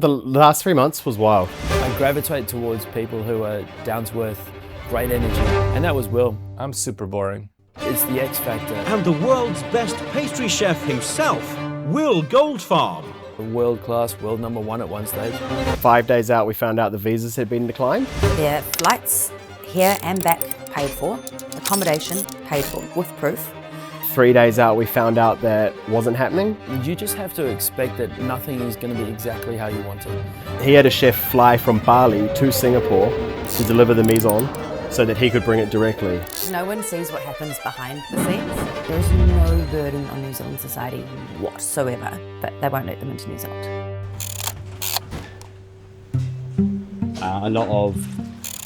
The last 3 months was wild. I gravitate towards people who are down to earth, great energy, and that was Will. I'm super boring. It's the X factor. And the world's best pastry chef himself, Will Goldfarb. World class, world number one at one stage. 5 days out, we found out the visas had been declined. Their flights here and back paid for, accommodation paid for with proof. 3 days out, we found out that wasn't happening. You just have to expect that nothing is going to be exactly how you want it. He had a chef fly from Bali to Singapore to deliver the mise en so that he could bring it directly. No one sees what happens behind the scenes. There is no burden on New Zealand society whatsoever, but they won't let them into New Zealand. A lot of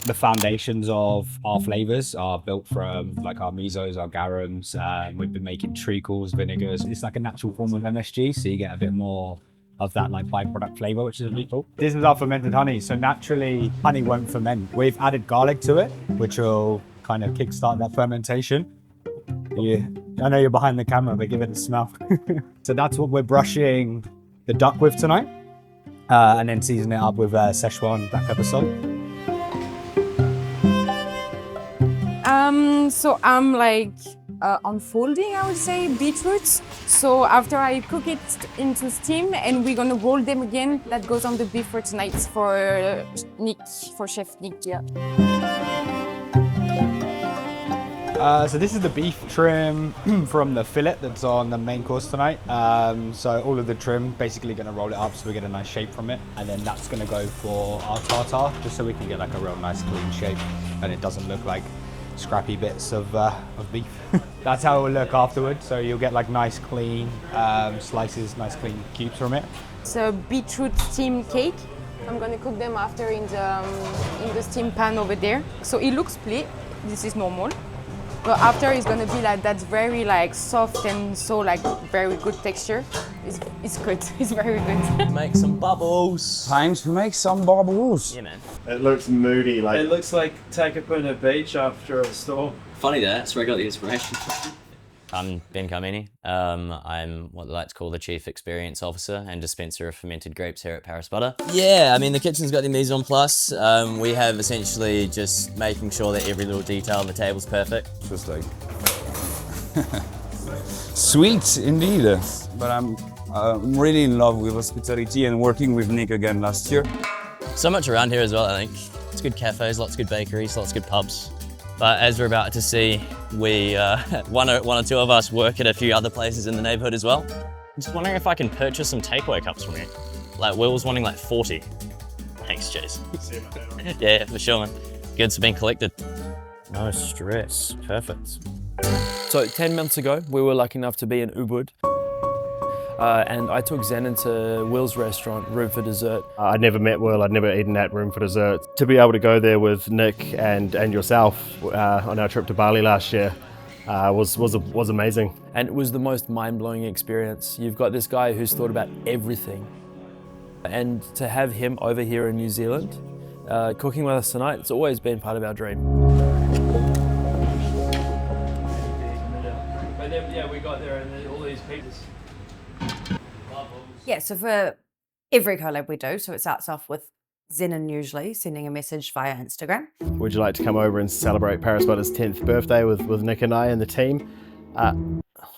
the foundations of our flavors are built from like our misos, our garums. We've been making treacles, vinegars. It's like a natural form of MSG, so you get a bit more of that like byproduct flavor, which is really cool. This is our fermented honey, so naturally honey won't ferment. We've added garlic to it, which will kind of kickstart that fermentation. Yeah, I know you're behind the camera, but give it a smell. So that's what we're brushing the duck with tonight, and then season it up with Szechuan black pepper salt. So I'm like unfolding, I would say, beetroots. So after I cook it into steam and we're gonna roll them again, that goes on the beef for tonight for Nick, for Chef Nick, yeah. So this is the beef trim from the fillet that's on the main course tonight. So all of the trim, basically gonna roll it up so we get a nice shape from it. And then that's gonna go for our tartare, just so we can get like a real nice clean shape and it doesn't look like scrappy bits of beef. That's how it will look afterwards. So you'll get like nice clean slices, nice clean cubes from it. So beetroot steam cake. I'm gonna cook them after in the steam pan over there. So it looks split, this is normal. But after it's gonna be like that's very like soft and so like very good texture. It's good. It's very good. Make some bubbles. Time to make some bubbles. Yeah, man. It looks moody, like It looks like take up on a beach after a storm. Funny that's where I got the inspiration. I'm Ben Carmini. I'm what they like to call the Chief Experience Officer and dispenser of fermented grapes here at Paris Butter. Yeah, I mean, the kitchen's got the mise en place. We have essentially just making sure that every little detail on the table's perfect. Just like sweet indeed. But I'm really in love with hospitality and working with Nick again last year. So much around here as well, I think. It's good cafes, lots of good bakeries, lots of good pubs. But as we're about to see, we one or two of us work at a few other places in the neighborhood as well. I'm just wondering if I can purchase some takeaway cups from you. Like Will was wanting like 40. Thanks, Chase. Yeah, for sure, man. Goods have been collected. No stress. Perfect. So 10 months ago, we were lucky enough to be in Ubud. And I took Zennon to Will's restaurant, Room for Dessert. I'd never met Will, I'd never eaten at Room for Dessert. To be able to go there with Nick and yourself on our trip to Bali last year was amazing. And it was the most mind-blowing experience. You've got this guy who's thought about everything. And to have him over here in New Zealand, cooking with us tonight, it's always been part of our dream. But then, yeah, we got there and all these people. Yeah, so for every collab we do, so it starts off with Zennon usually sending a message via Instagram. Would you like to come over and celebrate Paris Butter's 10th birthday with Nick and I and the team?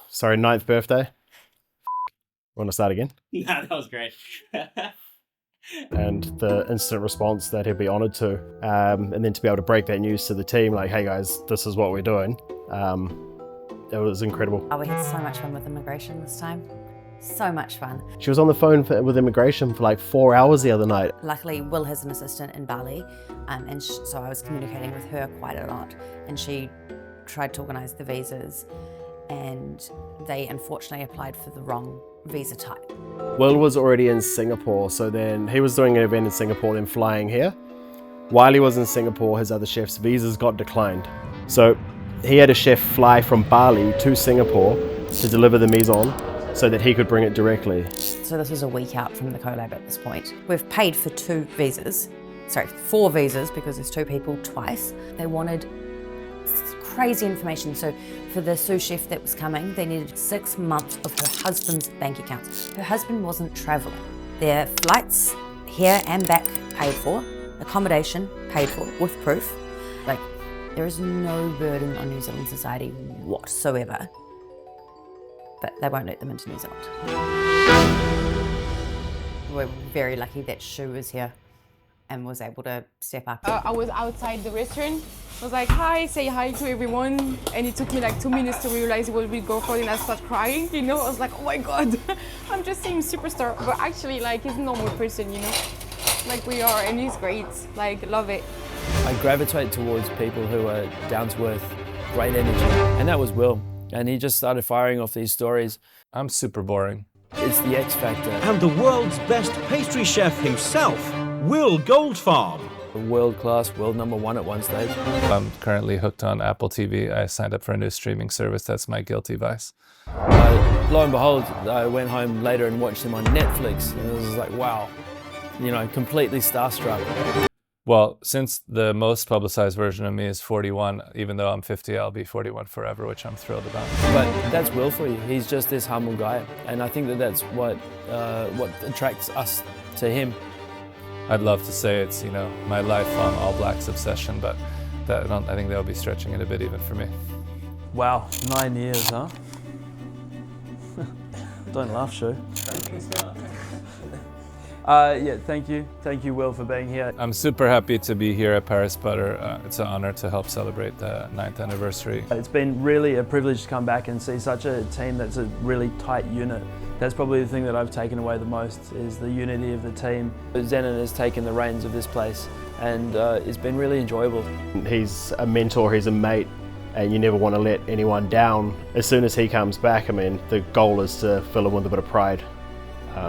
Sorry, 9th birthday. Want to start again? No, that was great. And the instant response that he'd be honoured to. And then to be able to break that news to the team, like, hey guys, this is what we're doing. It was incredible. Oh, we had so much fun with immigration this time. So much fun. She was on the phone with immigration for like 4 hours the other night. Luckily, Will has an assistant in Bali, and so I was communicating with her quite a lot. And she tried to organise the visas, and they unfortunately applied for the wrong visa type. Will was already in Singapore, so then he was doing an event in Singapore, then flying here. While he was in Singapore, his other chef's visas got declined. So he had a chef fly from Bali to Singapore to deliver the mise en so that he could bring it directly. So this was a week out from the collab at this point. We've paid for 4 visas because there's 2 people twice. They wanted crazy information. So for the sous chef that was coming, they needed 6 months of her husband's bank accounts. Her husband wasn't traveling. Their flights here and back paid for, accommodation paid for with proof. Like, there is no burden on New Zealand society whatsoever, but they won't let them into New Zealand. We're very lucky that Shu was here and was able to step up. I was outside the restaurant. I was like, hi, say hi to everyone. And it took me like 2 minutes to realize it was Will Goldfarb, and I started crying, you know? I was like, oh my God, I'm just seeing superstar. But actually, like, he's a normal person, you know? Like we are, and he's great, like, love it. I gravitate towards people who are down to earth, great energy. And that was Will. And he just started firing off these stories. I'm super boring. It's the X factor. And the world's best pastry chef himself, Will Goldfarb. World class, world #1 at one stage. I'm currently hooked on Apple TV. I signed up for a new streaming service. That's my guilty vice. Lo and behold, I went home later and watched him on Netflix. And it was like, wow, you know, completely starstruck. Well, since the most publicized version of me is 41, even though I'm 50, I'll be 41 forever, which I'm thrilled about. But that's Will for you. He's just this humble guy. And I think that that's what attracts us to him. I'd love to say it's, you know, my lifelong All Blacks obsession, but I think they'll be stretching it a bit even for me. Wow, 9 years, huh? Don't laugh, Shu. Yeah, thank you. Thank you, Will, for being here. I'm super happy to be here at Paris Butter. It's an honor to help celebrate the 9th anniversary. It's been really a privilege to come back and see such a team that's a really tight unit. That's probably the thing that I've taken away the most, is the unity of the team. Zennon has taken the reins of this place, and it's been really enjoyable. He's a mentor, he's a mate, and you never want to let anyone down. As soon as he comes back, I mean, the goal is to fill him with a bit of pride,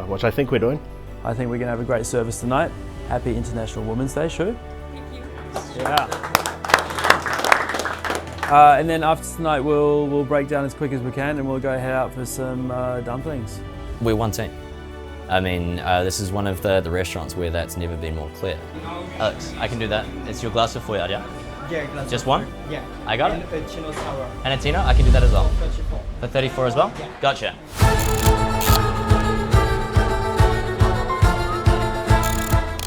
which I think we're doing. I think we're going to have a great service tonight. Happy International Women's Day, Shu. Thank you. Yeah. And then after tonight, we'll break down as quick as we can, and we'll go head out for some dumplings. We're one team. I mean, this is one of the restaurants where that's never been more clear. Alex, I can do that. It's your glass of foyard, yeah? Yeah, glass. Just one? Yeah. I got it. And a chino sour. And a Tino, I can do that as well. 34. For 34 as well? Yeah. Gotcha.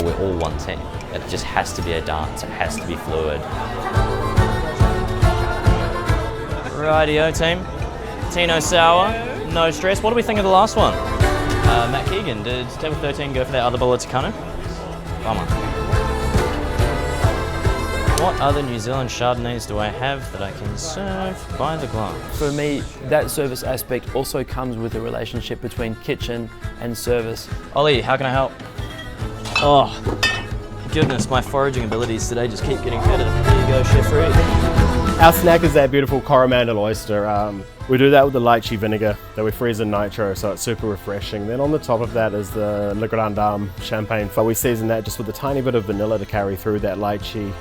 We're all one team. It just has to be a dance. It has to be fluid. Rightio team. Tino sour, no stress. What do we think of the last one? Matt Keegan, did table 13 go for that other bowl of Takano? Bummer. What other New Zealand Chardonnays do I have that I can serve by the glass? For me, that service aspect also comes with a relationship between kitchen and service. Ollie, how can I help? Oh, goodness, my foraging abilities today just keep getting better. There you go, Chef Reed. Our snack is that beautiful Coromandel oyster. We do that with the lychee vinegar that we freeze in nitro, so it's super refreshing. Then on the top of that is the Le Grand Dame champagne, but we season that just with a tiny bit of vanilla to carry through that lychee.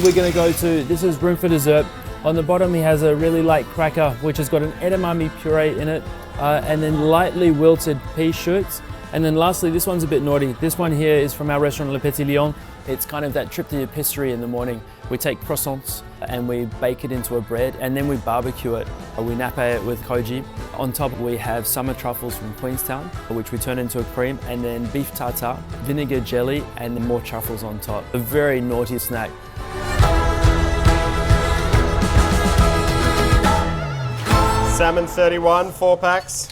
We're going to go to, this is room for dessert. On the bottom he has a really light cracker which has got an edamame puree in it, and then lightly wilted pea shoots. And then lastly, this one's a bit naughty. This one here is from our restaurant Le Petit Lion. It's kind of that trip to the epicerie in the morning. We take croissants and we bake it into a bread, and then we barbecue it. We nappe it with koji. On top we have summer truffles from Queenstown, which we turn into a cream, and then beef tartare, vinegar jelly, and then more truffles on top. A very naughty snack. Salmon 31, 4 packs.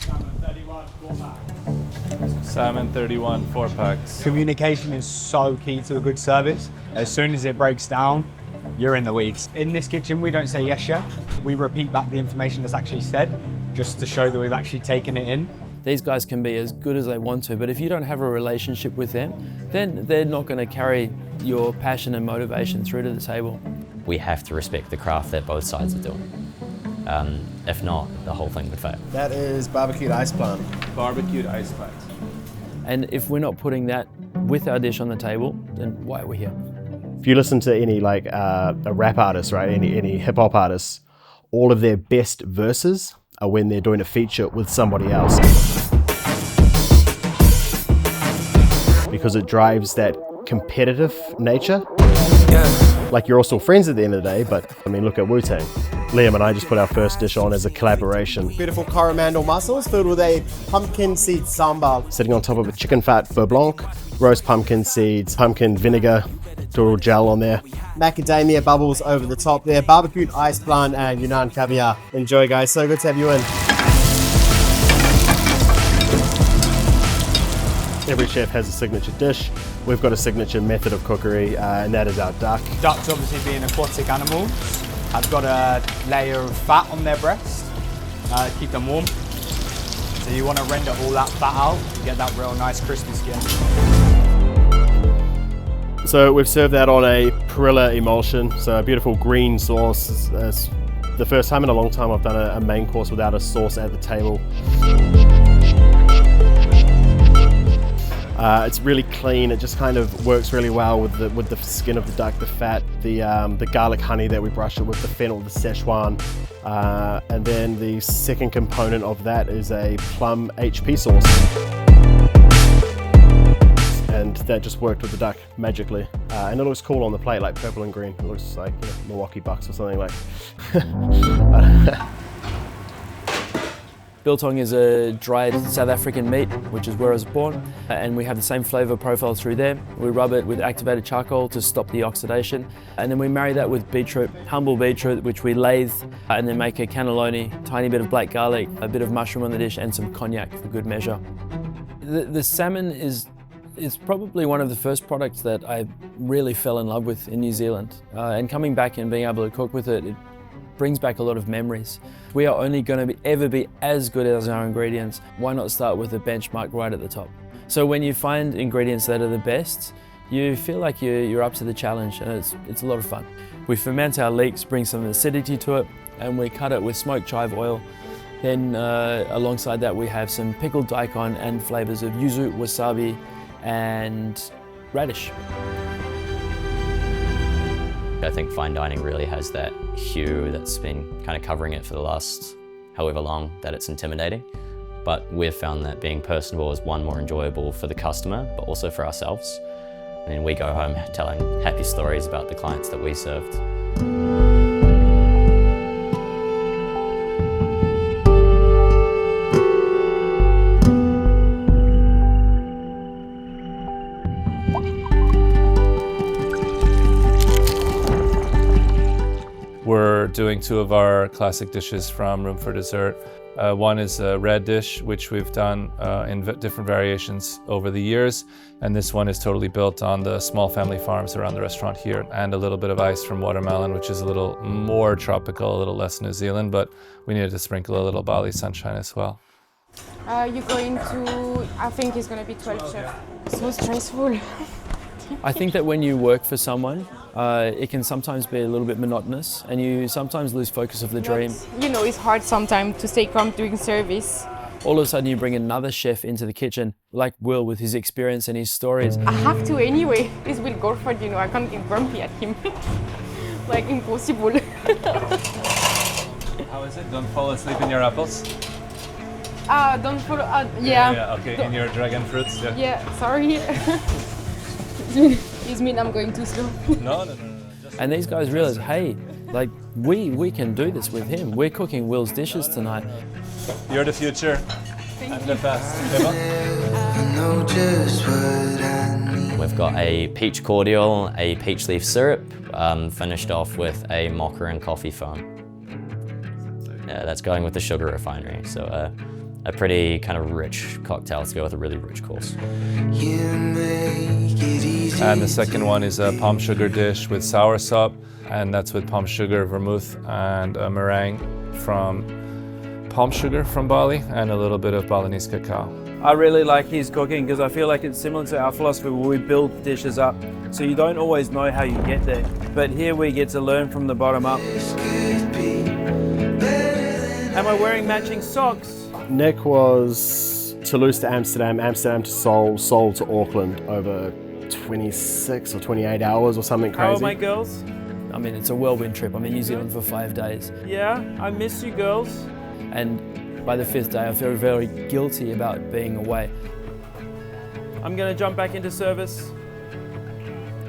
Salmon 31, 4 packs. Communication is so key to a good service. As soon as it breaks down, you're in the weeds. In this kitchen, we don't say yes, chef. We repeat back the information that's actually said, just to show that we've actually taken it in. These guys can be as good as they want to, but if you don't have a relationship with them, then they're not going to carry your passion and motivation through to the table. We have to respect the craft that both sides are doing. If not, the whole thing would fail. That is barbecued ice plant. Barbecued ice plant. And if we're not putting that with our dish on the table, then why are we here? If you listen to any like a rap artist, right, any hip hop artists, all of their best verses are when they're doing a feature with somebody else. Because it drives that competitive nature. Yeah. Like, you're all still friends at the end of the day, but I mean, look at Wu-Tang. Liam and I just put our first dish on as a collaboration. Beautiful coromandel mussels filled with a pumpkin seed sambal. Sitting on top of a chicken fat beurre blanc, roast pumpkin seeds, pumpkin vinegar, do a little gel on there. Macadamia bubbles over the top there, barbecued ice plant and Yunnan caviar. Enjoy, guys. So good to have you in. Every chef has a signature dish. We've got a signature method of cookery, and that is our duck. Ducks, obviously being aquatic animals, have got a layer of fat on their breast to keep them warm. So you want to render all that fat out to get that real nice crispy skin. So we've served that on a perilla emulsion, so a beautiful green sauce. It's the first time in a long time I've done a main course without a sauce at the table. It's really clean. It just kind of works really well with the skin of the duck, the fat, the garlic honey that we brush it with, the fennel, the Szechuan, and then the second component of that is a plum HP sauce, and that just worked with the duck magically. And it looks cool on the plate, like purple and green. It looks like, you know, Milwaukee Bucks or something like. Biltong is a dried South African meat, which is where I was born, and we have the same flavour profile through there. We rub it with activated charcoal to stop the oxidation, and then we marry that with beetroot, humble beetroot, which we lathe, and then make a cannelloni, tiny bit of black garlic, a bit of mushroom on the dish, and some cognac for good measure. The salmon is probably one of the first products that I really fell in love with in New Zealand, and coming back and being able to cook with it, brings back a lot of memories. We are only going to ever be as good as our ingredients. Why not start with a benchmark right at the top? So when you find ingredients that are the best, you feel like you're up to the challenge, and it's a lot of fun. We ferment our leeks, bring some acidity to it, and we cut it with smoked chive oil. Then alongside that we have some pickled daikon and flavours of yuzu, wasabi and radish. I think fine dining really has that hue that's been kind of covering it for the last however long that it's intimidating. But we've found that being personable is one, more enjoyable for the customer, but also for ourselves. And then we go home telling happy stories about the clients that we served. We're doing two of our classic dishes from Room for Dessert. One is a red dish, which we've done in different variations over the years. And this one is totally built on the small family farms around the restaurant here, and a little bit of ice from watermelon, which is a little more tropical, a little less New Zealand, but we needed to sprinkle a little Bali sunshine as well. You're going to, I think it's going to be 12 chef. So stressful. I think that when you work for someone, it can sometimes be a little bit monotonous, and you sometimes lose focus of the dream. You know, it's hard sometimes to stay calm doing service. All of a sudden you bring another chef into the kitchen, like Will with his experience and his stories. I have to anyway. It's Will Goldfarb, you know, I can't get grumpy at him. Like, impossible. How is it? Don't fall asleep in your apples? Don't follow, yeah. Yeah, okay, in your dragon fruits? Yeah, yeah, sorry. It means I'm going too slow. No. And these guys realize, hey, like we can do this with him. We're cooking Will's dishes tonight. You're the future. I'm the best. We've got a peach cordial, a peach leaf syrup, finished off with a mocha and coffee foam. Yeah, that's going with the sugar refinery. So a pretty kind of rich cocktail to go with a really rich course. And the second one is a palm sugar dish with soursop, and that's with palm sugar, vermouth, and a meringue from palm sugar from Bali, and a little bit of Balinese cacao. I really like his cooking because I feel like it's similar to our philosophy where we build dishes up. So you don't always know how you get there, but here we get to learn from the bottom up. Am I wearing matching socks? Nick was Toulouse to Amsterdam, Amsterdam to Seoul, Seoul to Auckland over 26 or 28 hours or something crazy. How are my girls? I mean, it's a whirlwind trip. I'm in New Zealand for 5 days. Yeah, I miss you girls. And by the 5th day, I feel very guilty about being away. I'm gonna jump back into service.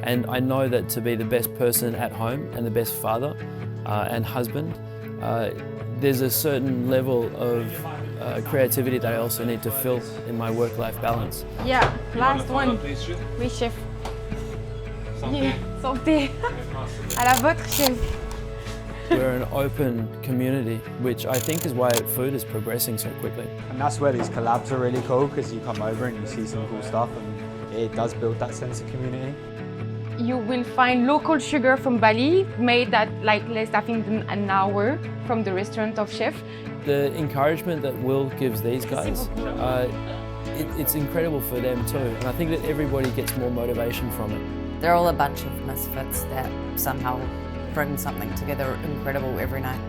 And I know that to be the best person at home and the best father and husband, there's a certain level of creativity that I also need to fill in my work-life balance. Yeah, last one. Oui, chef. Yeah, santé. À la vôtre, chef. We're an open community, which I think is why food is progressing so quickly. And that's where these collabs are really cool, because you come over and you see some cool stuff, and it does build that sense of community. You will find local sugar from Bali, made at like less, I think, than an hour from the restaurant of chef. The encouragement that Will gives these guys, it's incredible for them too. And I think that everybody gets more motivation from it. They're all a bunch of misfits that somehow bring something together incredible every night.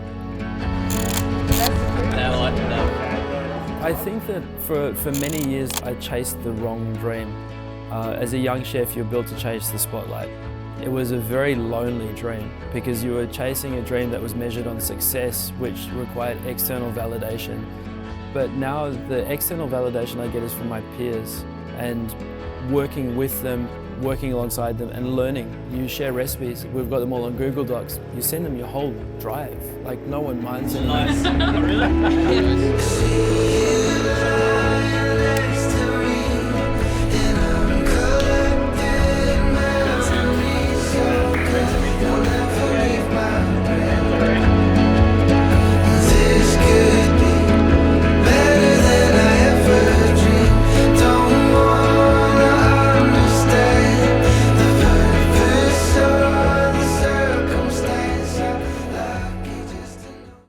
I think that for many years I chased the wrong dream. As a young chef, you're built to chase the spotlight. It was a very lonely dream because you were chasing a dream that was measured on success, which required external validation. But now the external validation I get is from my peers, and working with them, working alongside them and learning. You share recipes, we've got them all on Google Docs. You send them your whole drive, like no one minds it. Nice.